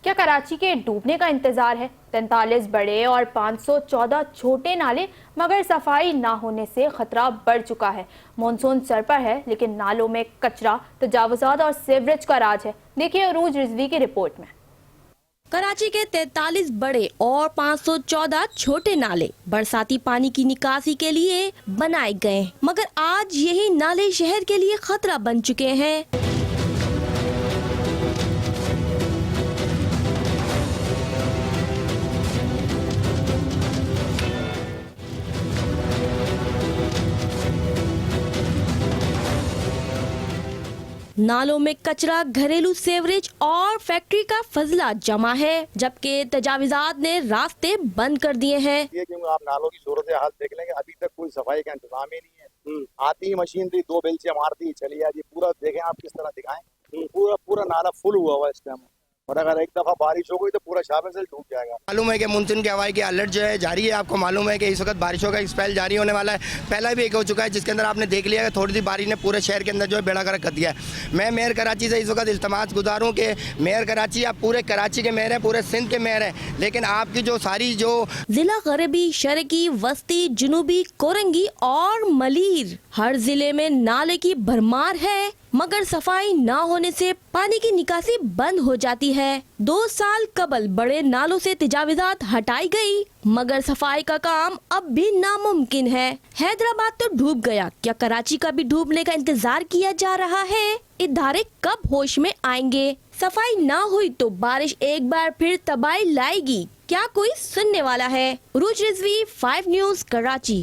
क्या कराची के डूबने का इंतजार है? 43 बड़े और 514 छोटे नाले, मगर सफाई ना होने से खतरा बढ़ चुका है। मानसून सर पर है, लेकिन नालों में कचरा, तजावुजात और सीवरेज का राज है। देखिए अरूज रिजवी की रिपोर्ट में। कराची के 43 बड़े और 514 छोटे नाले बरसाती पानी की निकासी के लिए बनाए गए, मगर आज यही नाले शहर के लिए खतरा बन चुके हैं। नालों में कचरा, घरेलू सेवरेज और फैक्ट्री का फजला जमा है, जबकि तजाविजात ने रास्ते बंद कर दिए हैं। ये क्योंकि आप नालों की सूरत हाल देख लेंगे, अभी तक कोई सफाई का इंतजाम ही नहीं है। आती मशीनरी 2 बेलचे मारती चली जाती, पूरा देखें आप किस तरह दिखाएं, पूरा नाला फुल हुआ हुआ इस टाइम। और अगर एक दफा बारिश हो गई तो पूरा शावर से डूब जाएगा। मालूम है कि मानसून की हवाई की अलर्ट जो है जारी है। आपको मालूम है कि इस वक्त बारिशों का स्पेल जारी होने वाला है। पहला भी एक हो चुका है, जिसके अंदर आपने देख लिया कि थोड़ी सी बारिश ने पूरे शहर के अंदर जो है बेड़ा गर्क कर दिया है। मैं मेयर कराची से इस वक्त इल्तमास गुजार हूँ कि मेयर कराची, आप पूरे कराची के मेयर हैं, पूरे सिंध के मेयर हैं, लेकिन आपकी जो सारी जो जिला गरबी, शरकी, वस्ती, जुनूबी, कोरंगी और मलीर, हर जिले में नाले की भरमार है, मगर सफाई ना होने से पानी की निकासी बंद हो जाती है। 2 साल कबल बड़े नालों से तजाविजात हटाई गई, मगर सफाई का काम अब भी नामुमकिन है। हैदराबाद तो डूब गया, क्या कराची का भी डूबने का इंतजार किया जा रहा है? इदारे कब होश में आएंगे? सफाई ना हुई तो बारिश एक बार फिर तबाही लाएगी, क्या कोई सुनने वाला है? अरूज रिजवी, 5 न्यूज़, कराची।